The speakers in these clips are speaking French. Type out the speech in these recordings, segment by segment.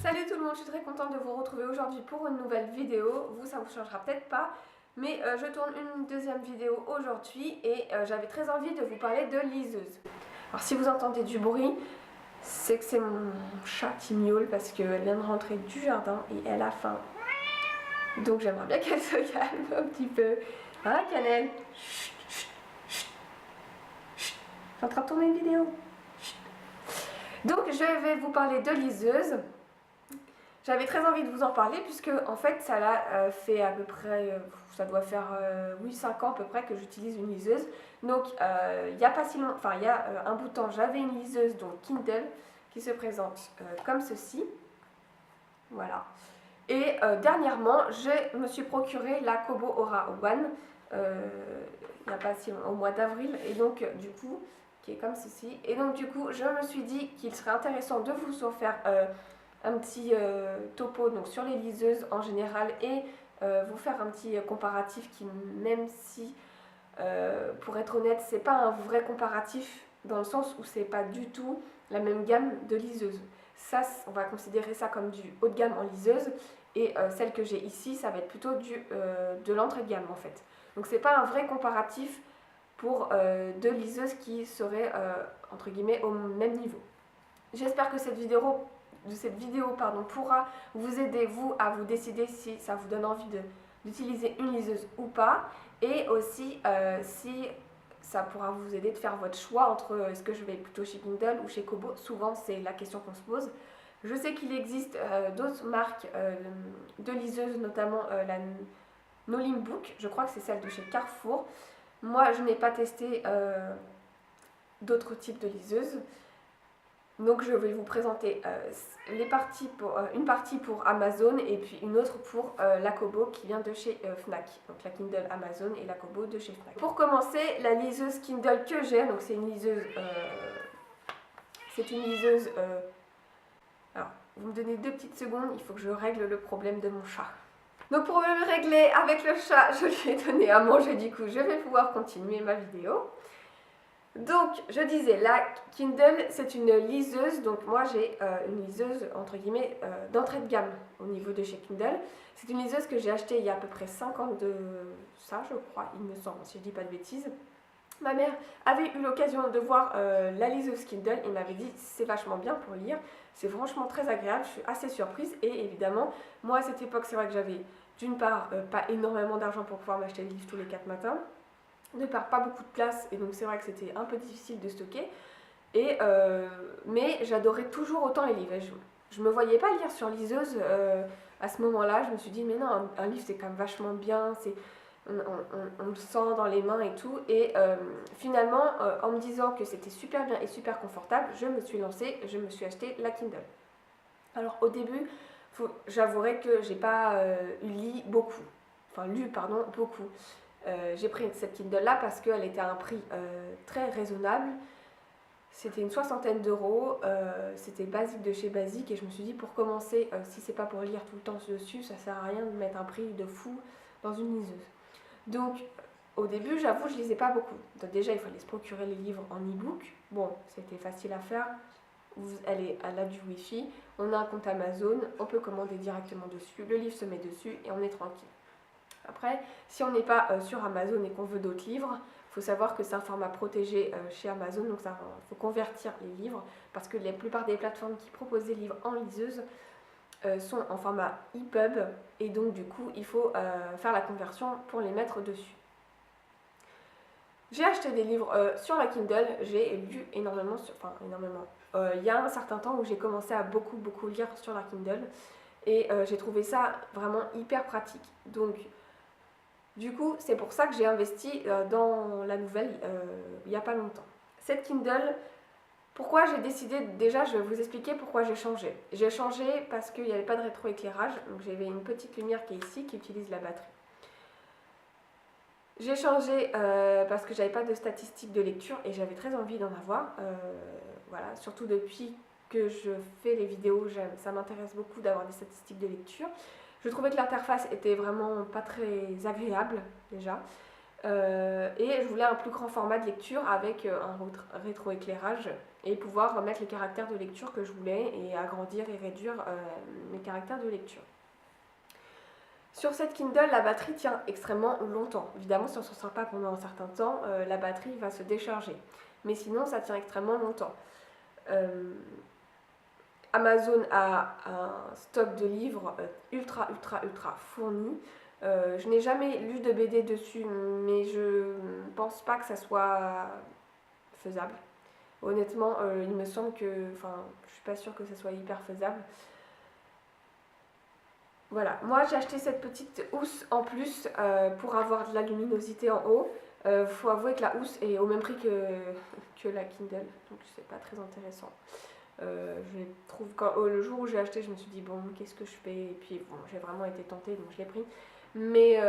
Salut tout le monde, je suis très contente de vous retrouver aujourd'hui pour une nouvelle vidéo. Vous, ça vous changera peut-être pas, mais je tourne une deuxième vidéo aujourd'hui et j'avais très envie de vous parler de liseuse. Alors si vous entendez du bruit, c'est que c'est mon chat qui miaule parce qu'elle vient de rentrer du jardin et elle a faim. Donc j'aimerais bien qu'elle se calme un petit peu. Hein, Cannelle? Chut, chut, chut, chut. Je suis en train de tourner une vidéo. Chut. Donc je vais vous parler de liseuse. J'avais très envie de vous en parler puisque en fait ça l'a fait à peu près, ça doit faire oui 5 ans à peu près que j'utilise une liseuse. Donc il n'y a pas si longtemps, enfin il y a un bout de temps j'avais une liseuse donc Kindle qui se présente comme ceci. Voilà. Et dernièrement je me suis procuré la Kobo Aura One il n'y a pas si longtemps, au mois d'avril, et donc du coup qui est comme ceci. Et donc du coup je me suis dit qu'il serait intéressant de vous en faire un petit topo donc, sur les liseuses en général et vous faire un petit comparatif qui, même si pour être honnête c'est pas un vrai comparatif dans le sens où c'est pas du tout la même gamme de liseuses. Ça on va considérer ça comme du haut de gamme en liseuse et celle que j'ai ici ça va être plutôt de l'entrée de gamme en fait. Donc c'est pas un vrai comparatif pour deux liseuses qui seraient entre guillemets au même niveau. J'espère que cette vidéo pourra vous aider vous à vous décider si ça vous donne envie d'utiliser une liseuse ou pas, et aussi si ça pourra vous aider de faire votre choix entre est-ce que je vais plutôt chez Kindle ou chez Kobo. Souvent c'est la question qu'on se pose. Je sais qu'il existe d'autres marques de liseuses, notamment la Nolimbook, je crois que c'est celle de chez Carrefour. Moi je n'ai pas testé d'autres types de liseuses. Donc je vais vous présenter une partie pour Amazon et puis une autre pour la Kobo qui vient de chez Fnac. Donc la Kindle Amazon et la Kobo de chez Fnac. Pour commencer, la liseuse Kindle que j'ai, donc c'est une liseuse... alors, vous me donnez 2 petites secondes, il faut que je règle le problème de mon chat. Donc pour me régler avec le chat, je lui ai donné à manger, du coup je vais pouvoir continuer ma vidéo. Donc, je disais, la Kindle, c'est une liseuse. Donc, moi, j'ai une liseuse, entre guillemets, d'entrée de gamme au niveau de chez Kindle. C'est une liseuse que j'ai achetée il y a à peu près 5 ans de ça, je crois, il me semble, si je dis pas de bêtises. Ma mère avait eu l'occasion de voir la liseuse Kindle et m'avait dit c'est vachement bien pour lire, c'est franchement très agréable, je suis assez surprise. Et évidemment, moi, à cette époque, c'est vrai que j'avais d'une part pas énormément d'argent pour pouvoir m'acheter des livres tous les 4 matins. Ne part pas beaucoup de place et donc c'est vrai que c'était un peu difficile de stocker, mais j'adorais toujours autant les livres. Je me voyais pas lire sur liseuse à ce moment-là. Je me suis dit mais non, un livre c'est quand même vachement bien, on le sent dans les mains et tout, et finalement en me disant que c'était super bien et super confortable, je me suis lancée, je me suis acheté la Kindle. Alors au début j'avouerai que j'ai pas lu beaucoup. J'ai pris cette Kindle là parce qu'elle était à un prix très raisonnable. C'était une 60aine d'euros, c'était basique de chez basique, et je me suis dit pour commencer, si c'est pas pour lire tout le temps dessus, ça sert à rien de mettre un prix de fou dans une liseuse. Donc au début, j'avoue, je lisais pas beaucoup. Donc déjà, il fallait se procurer les livres en e-book. Bon, c'était facile à faire. Elle a du Wi-Fi, on a un compte Amazon, on peut commander directement dessus, le livre se met dessus et on est tranquille. Après, si on n'est pas sur Amazon et qu'on veut d'autres livres, il faut savoir que c'est un format protégé chez Amazon, donc il faut convertir les livres, parce que la plupart des plateformes qui proposent des livres en liseuse sont en format EPUB, et donc du coup il faut faire la conversion pour les mettre dessus. J'ai acheté des livres sur la Kindle, j'ai lu énormément, il y a un certain temps où j'ai commencé à beaucoup lire sur la Kindle, et j'ai trouvé ça vraiment hyper pratique. Donc du coup, c'est pour ça que j'ai investi dans la nouvelle il n'y a pas longtemps. Cette Kindle, pourquoi j'ai décidé, déjà je vais vous expliquer pourquoi j'ai changé. J'ai changé parce qu'il n'y avait pas de rétroéclairage, donc j'avais une petite lumière qui est ici qui utilise la batterie. J'ai changé parce que j'avais pas de statistiques de lecture et j'avais très envie d'en avoir. Voilà, surtout depuis que je fais les vidéos, ça m'intéresse beaucoup d'avoir des statistiques de lecture. Je trouvais que l'interface était vraiment pas très agréable déjà. Et je voulais un plus grand format de lecture avec un rétroéclairage et pouvoir mettre les caractères de lecture que je voulais et agrandir et réduire mes caractères de lecture. Sur cette Kindle, la batterie tient extrêmement longtemps. Évidemment, si on ne s'en sert pas pendant un certain temps, la batterie va se décharger. Mais sinon, ça tient extrêmement longtemps. Amazon a un stock de livres ultra fourni. Je n'ai jamais lu de BD dessus, mais je ne pense pas que ça soit faisable. Honnêtement, il me semble que... Enfin, je suis pas sûre que ça soit hyper faisable. Voilà, moi j'ai acheté cette petite housse en plus pour avoir de la luminosité en haut. Faut avouer que la housse est au même prix que la Kindle, donc c'est pas très intéressant. Je trouve le jour où j'ai acheté, je me suis dit bon, qu'est-ce que je fais? Et puis bon, j'ai vraiment été tentée, donc je l'ai pris. Mais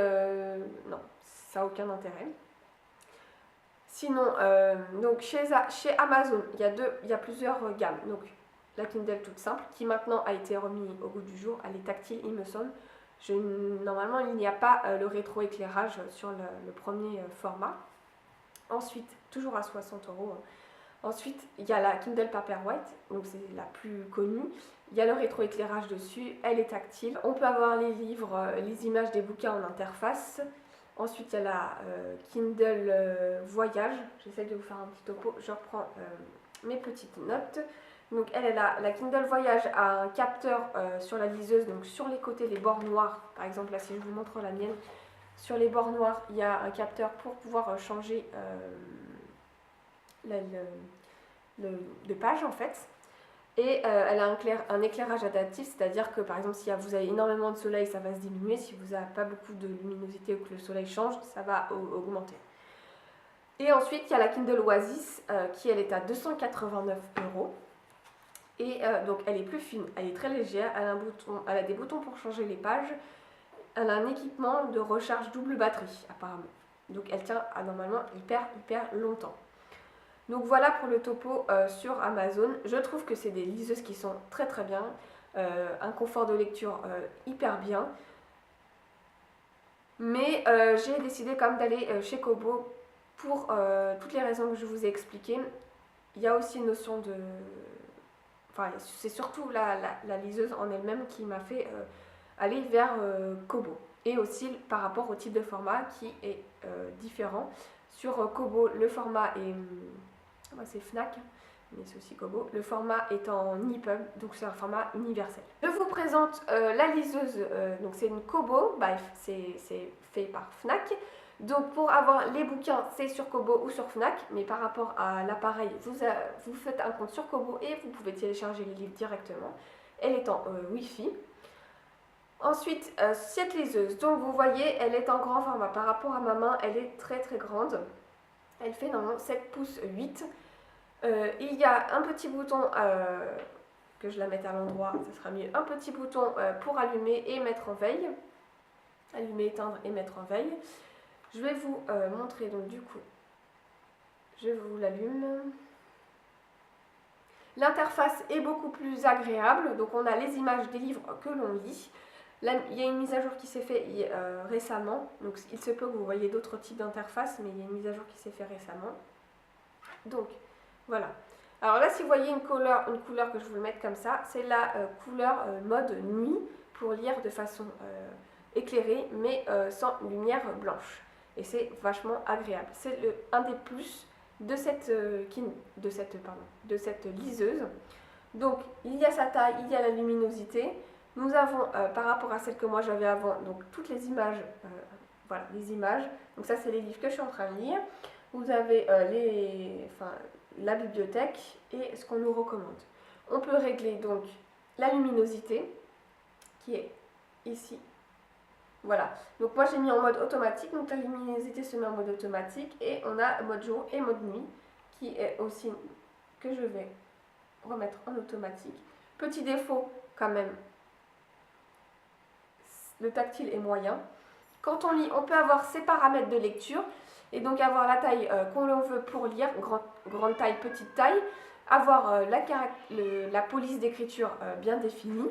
non, ça n'a aucun intérêt. Sinon, donc chez Amazon, il y a plusieurs gammes. Donc la Kindle toute simple, qui maintenant a été remise au goût du jour, elle est tactile, il me semble. Normalement, il n'y a pas le rétroéclairage sur le premier format. Ensuite, toujours à 60 €. Ensuite, il y a la Kindle Paperwhite, donc c'est la plus connue. Il y a le rétroéclairage dessus, elle est tactile. On peut avoir les livres, les images des bouquins en interface. Ensuite, il y a la Kindle Voyage. J'essaie de vous faire un petit topo, je reprends mes petites notes. Donc la Kindle Voyage a un capteur sur la liseuse, donc sur les côtés, les bords noirs. Par exemple, là, si je vous montre la mienne, sur les bords noirs, il y a un capteur pour pouvoir changer de page en fait. Et elle a un éclairage adaptif, c'est-à-dire que par exemple si vous avez énormément de soleil, ça va se diminuer. Si vous n'avez pas beaucoup de luminosité ou que le soleil change, ça va augmenter. Et ensuite il y a la Kindle Oasis qui elle est à 289 €. Et donc elle est plus fine, elle est très légère, elle a des boutons pour changer les pages. Elle a un équipement de recharge double batterie apparemment. Donc elle tient normalement hyper longtemps. Donc voilà pour le topo sur Amazon. Je trouve que c'est des liseuses qui sont très bien. Un confort de lecture hyper bien. Mais j'ai décidé quand même d'aller chez Kobo pour toutes les raisons que je vous ai expliquées. Il y a aussi une notion de... Enfin, c'est surtout la liseuse en elle-même qui m'a fait aller vers Kobo. Et aussi par rapport au type de format qui est différent. Sur Kobo, le format est... c'est Fnac, mais c'est aussi Kobo. Le format est en EPUB, donc c'est un format universel. Je vous présente la liseuse, donc c'est une Kobo, c'est fait par Fnac. Donc pour avoir les bouquins, c'est sur Kobo ou sur Fnac, mais par rapport à l'appareil, vous faites un compte sur Kobo et vous pouvez télécharger les livres directement. Elle est en Wi-Fi. Ensuite, cette liseuse, donc vous voyez, elle est en grand format. Par rapport à ma main, elle est très grande. Elle fait normalement 7 pouces 8. Il y a un petit bouton, que je la mette à l'endroit, ça sera mieux. Un petit bouton pour allumer et mettre en veille. Allumer, éteindre et mettre en veille. Je vais vous montrer, donc du coup, je vous l'allume. L'interface est beaucoup plus agréable, donc on a les images des livres que l'on lit. Là, il y a une mise à jour qui s'est faite récemment, donc il se peut que vous voyez d'autres types d'interfaces, mais il y a une mise à jour qui s'est faite récemment. Donc, voilà. Alors là, si vous voyez une couleur que je vous mette comme ça, c'est la couleur mode nuit pour lire de façon éclairée, mais sans lumière blanche. Et c'est vachement agréable. C'est un des plus de cette liseuse. Donc, il y a sa taille, il y a la luminosité. Nous avons, par rapport à celle que moi j'avais avant, donc toutes les images, voilà, les images. Donc ça, c'est les livres que je suis en train de lire. Vous avez la bibliothèque et ce qu'on nous recommande. On peut régler donc la luminosité, qui est ici. Voilà, donc moi j'ai mis en mode automatique, donc la luminosité se met en mode automatique et on a mode jour et mode nuit, qui est aussi, que je vais remettre en automatique. Petit défaut quand même, le tactile est moyen. Quand on lit, on peut avoir ses paramètres de lecture et donc avoir la taille qu'on veut pour lire, grande taille, petite taille, avoir la police d'écriture bien définie.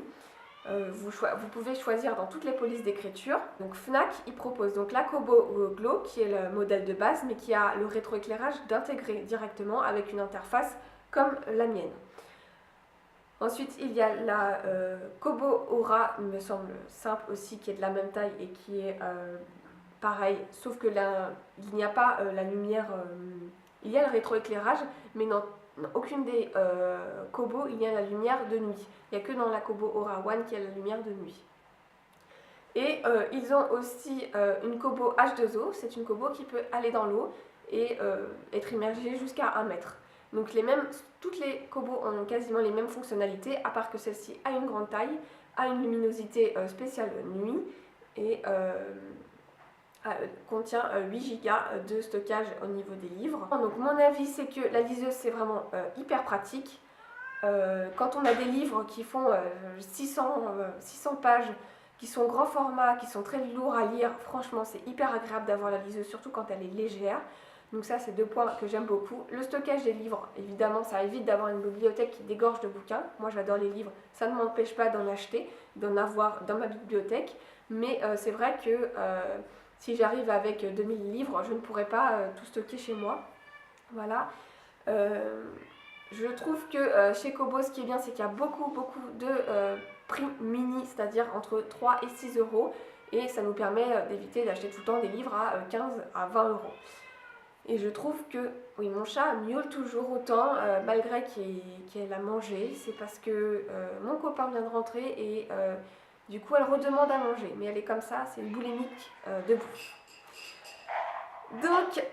Vous pouvez choisir dans toutes les polices d'écriture. Donc Fnac, il propose donc la Kobo Glow qui est le modèle de base mais qui a le rétroéclairage d'intégrer directement avec une interface comme la mienne. Ensuite, il y a la Kobo Aura, il me semble simple aussi, qui est de la même taille et qui est pareil, sauf que là, il n'y a pas la lumière, il y a le rétroéclairage, mais dans aucune des Kobo, il y a la lumière de nuit. Il n'y a que dans la Kobo Aura One qu'il y a la lumière de nuit. Et ils ont aussi une Kobo H2O, c'est une Kobo qui peut aller dans l'eau et être immergée jusqu'à 1 mètre. Donc toutes les Kobo ont quasiment les mêmes fonctionnalités, à part que celle-ci a une grande taille, a une luminosité spéciale nuit et contient 8 Go de stockage au niveau des livres. Donc mon avis c'est que la liseuse c'est vraiment hyper pratique. Quand on a des livres qui font 600 pages, qui sont grand format, qui sont très lourds à lire, franchement c'est hyper agréable d'avoir la liseuse, surtout quand elle est légère. Donc ça, c'est 2 points que j'aime beaucoup. Le stockage des livres, évidemment, ça évite d'avoir une bibliothèque qui dégorge de bouquins. Moi, j'adore les livres, ça ne m'empêche pas d'en acheter, d'en avoir dans ma bibliothèque. Mais c'est vrai que si j'arrive avec 2000 livres, je ne pourrais pas tout stocker chez moi. Voilà. Je trouve que chez Kobo, ce qui est bien, c'est qu'il y a beaucoup de prix mini, c'est-à-dire entre 3 et 6 euros. Et ça nous permet d'éviter d'acheter tout le temps des livres à 15 à 20 euros. Et je trouve que, oui, mon chat miaule toujours autant, malgré qu'elle a mangé. C'est parce que mon copain vient de rentrer et du coup elle redemande à manger. Mais elle est comme ça, c'est une boulimique debout. Donc,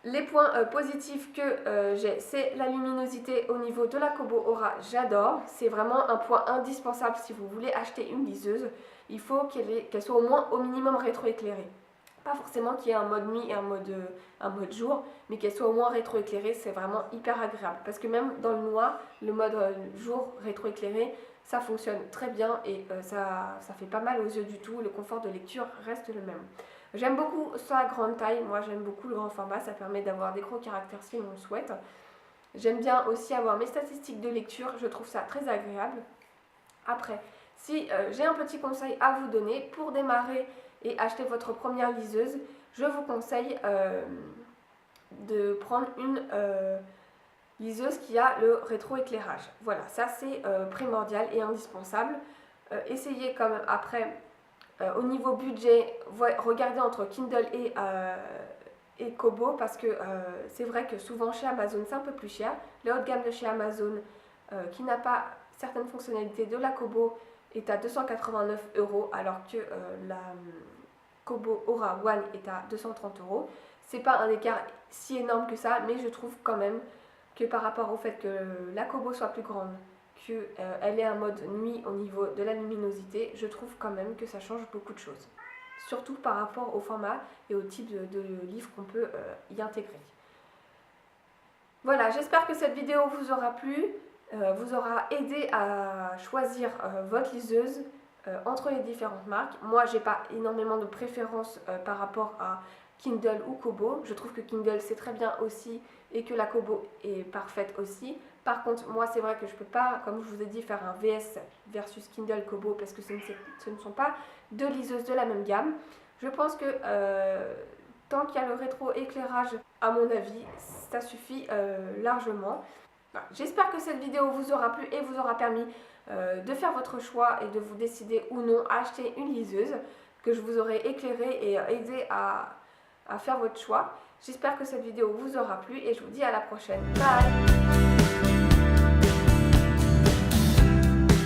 les points positifs que j'ai, c'est la luminosité au niveau de la Kobo Aura, j'adore. C'est vraiment un point indispensable si vous voulez acheter une liseuse. Il faut qu'elle soit au moins au minimum rétroéclairée. Pas forcément qu'il y ait un mode nuit et un mode jour, mais qu'elle soit au moins rétroéclairée, c'est vraiment hyper agréable. Parce que même dans le noir, le mode jour rétroéclairé, ça fonctionne très bien et ça fait pas mal aux yeux du tout. Le confort de lecture reste le même. J'aime beaucoup sa grande taille, moi j'aime beaucoup le grand format, ça permet d'avoir des gros caractères si on le souhaite. J'aime bien aussi avoir mes statistiques de lecture, je trouve ça très agréable. Après, si j'ai un petit conseil à vous donner pour démarrer et acheter votre première liseuse, je vous conseille de prendre une liseuse qui a le rétroéclairage. Voilà, ça c'est primordial et indispensable. Essayez quand même après, au niveau budget, regardez entre Kindle et Kobo parce que c'est vrai que souvent chez Amazon c'est un peu plus cher. Le haut de gamme de chez Amazon qui n'a pas certaines fonctionnalités de la Kobo est à 289 € alors que la Kobo Aura One est à 230 €. C'est pas un écart si énorme que ça, mais je trouve quand même que par rapport au fait que la Kobo soit plus grande, qu'elle ait un mode nuit au niveau de la luminosité, je trouve quand même que ça change beaucoup de choses. Surtout par rapport au format et au type de livre qu'on peut y intégrer. Voilà, j'espère que cette vidéo vous aura plu, vous aura aidé à choisir votre liseuse entre les différentes marques. Moi, j'ai pas énormément de préférence par rapport à Kindle ou Kobo. Je trouve que Kindle c'est très bien aussi et que la Kobo est parfaite aussi. Par contre, moi c'est vrai que je peux pas, comme je vous ai dit, faire un VS versus Kindle Kobo parce que ce ne sont pas deux liseuses de la même gamme. Je pense que tant qu'il y a le rétroéclairage, à mon avis, ça suffit largement. Voilà. J'espère que cette vidéo vous aura plu et vous aura permis de faire votre choix et de vous décider ou non à acheter une liseuse, que je vous aurai éclairé et aidé à faire votre choix. J'espère que cette vidéo vous aura plu et je vous dis à la prochaine. Bye!